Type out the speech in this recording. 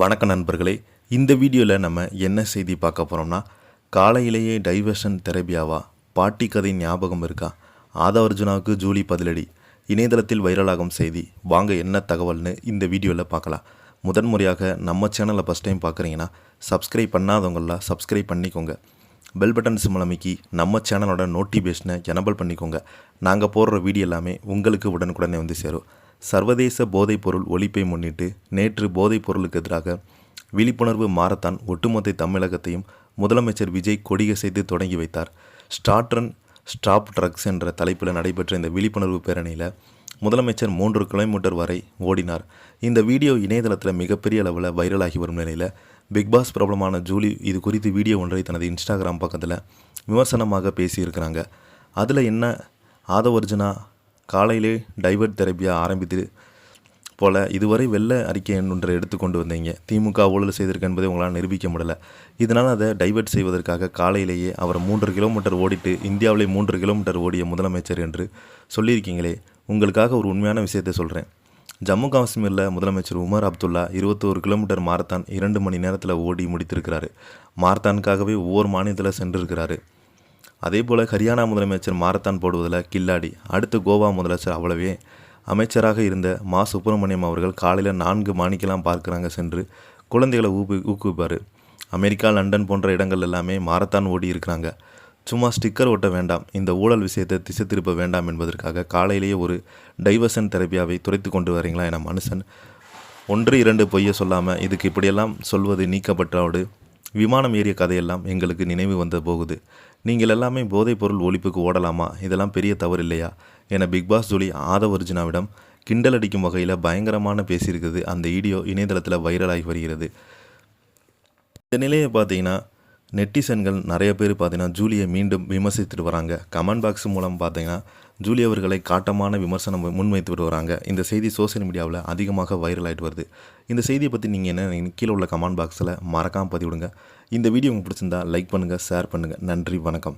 வணக்கம் நண்பர்களே. இந்த வீடியோவில் நம்ம என்ன செய்தி பார்க்க போகிறோம்னா, காலையிலேயே டைவர்ஷன் தெரபியாவா? பாட்டி கதை ஞாபகம் இருக்கா? ஆதவ அர்ஜுனாவுக்கு ஜூலி பதிலடி. இணையதளத்தில் வைரலாகும் செய்தி. வாங்க என்ன தகவல்னு இந்த வீடியோவில் பார்க்கலாம். முதன்முறையாக நம்ம சேனலை ஃபஸ்ட் டைம் பார்க்குறீங்கன்னா சப்ஸ்கிரைப் பண்ணாதவங்களாம் சப்ஸ்கிரைப் பண்ணிக்கோங்க. பெல் பட்டன் சிம்பல் அமைக்கி நம்ம சேனலோட நோட்டிஃபிகேஷனை எனபிள் பண்ணிக்கோங்க. நாங்கள் போடுற வீடியோ எல்லாமே உங்களுக்கு உடனுக்குடனே வந்து சேரும். சர்வதேச போதைப்பொருள் ஒழிப்பை முன்னிட்டு நேற்று போதைப் பொருளுக்கு எதிராக விழிப்புணர்வு மாரத்தான் ஒட்டுமொத்த தமிழகத்தையும் முதலமைச்சர் விஜய் கொடியசைத்து தொடங்கி வைத்தார். ஸ்டார்ட் ரன் ஸ்டாப் ட்ரக்ஸ் என்ற தலைப்பில் நடைபெற்ற இந்த விழிப்புணர்வு பேரணியில் முதலமைச்சர் 3 கிலோமீட்டர் வரை ஓடினார். இந்த வீடியோ இணையதளத்தில் மிகப்பெரிய அளவில் வைரலாகி வரும் நிலையில் பிக்பாஸ் பிரபலமான ஜூலி இது குறித்து வீடியோ ஒன்றை தனது இன்ஸ்டாகிராம் பக்கத்தில் விமர்சனமாக பேசியிருக்கிறாங்க. அதில் என்ன, ஆதவ அர்ஜுனா காலையிலே டைவர்ட் தெரபியா ஆரம்பித்து போல் இதுவரை வெள்ள அறிக்கை ஒன்றை எடுத்து கொண்டு வந்தீங்க. திமுக ஊழல் செய்திருக்கு என்பதை உங்களால் நிரூபிக்க முடியல. இதனால் அதை டைவர்ட் செய்வதற்காக காலையிலேயே அவர் 3 கிலோமீட்டர் ஓடிட்டு இந்தியாவிலே 3 கிலோமீட்டர் ஓடிய முதலமைச்சர் என்று சொல்லியிருக்கீங்களே. உங்களுக்காக ஒரு உண்மையான விஷயத்தை சொல்கிறேன். ஜம்மு காஷ்மீரில் முதலமைச்சர் உமர் அப்துல்லா 21 கிலோமீட்டர் மாரத்தான் 2 மணி நேரத்தில் ஓடி முடித்திருக்கிறாரு. மாரத்தானுக்காகவே ஒவ்வொரு மாநிலத்தில் சென்றிருக்கிறாரு. அதே போல் ஹரியானா முதலமைச்சர் மாரத்தான் போடுவதில் கில்லாடி. அடுத்து கோவா முதலமைச்சர் அவ்வளவே அமைச்சராக இருந்த மா சுப்பிரமணியம் அவர்கள் காலையில் 4 மணிக்கெல்லாம் பார்க்குறாங்க சென்று குழந்தைகளை ஊக்குவிப்பார். அமெரிக்கா, லண்டன் போன்ற இடங்கள் எல்லாமே மாரத்தான் ஓடி இருக்கிறாங்க. சும்மா ஸ்டிக்கர் ஒட்ட வேண்டாம், இந்த ஊழல் விஷயத்தை திசை திருப்ப வேண்டாம் என்பதற்காக காலையிலேயே ஒரு டைவர்ஷன் தெரபியாவை துரைத்து கொண்டு வரீங்களா என மனுஷன் 1-2 பொய்யை சொல்லாமல் இதுக்கு இப்படியெல்லாம் சொல்வது நீக்கப்பட்டோடு விமானம் ஏறிய கதையெல்லாம் எங்களுக்கு நினைவு வந்து போகுது. நீங்கள் எல்லாமே போதைப்பொருள் ஒழிப்புக்கு ஓடலாமா? இதெல்லாம் பெரிய தவறு இல்லையா என பிக்பாஸ் ஜூலி ஆதவ அர்ஜுனாவிடம் கிண்டல் அடிக்கும் வகையில் பயங்கரமான பேசியிருக்குது. அந்த வீடியோ இணையதளத்தில் வைரலாகி வருகிறது. இந்த நிலையை பார்த்தீங்கன்னா நெட்டிசன்கள் நிறைய பேர் பார்த்தீங்கன்னா ஜூலியை மீண்டும் விமர்சித்துட்டு வராங்க. கமெண்ட் பாக்ஸ் மூலம் பார்த்தீங்கன்னா ஜூலி அவர்களை காட்டமான விமர்சனம் முன்வைத்துட்டு வராங்க. இந்த செய்தி சோசியல் மீடியாவில் அதிகமாக வைரல் ஆகிட்டு வருது. இந்த செய்தியை பற்றி நீங்கள் என்ன கீழே உள்ள கமெண்ட் பாக்ஸில் மறக்காமல் பதிவிடுங்க. இந்த வீடியோ உங்களுக்கு பிடிச்சிருந்தா லைக் பண்ணுங்கள், ஷேர் பண்ணுங்கள். நன்றி, வணக்கம்.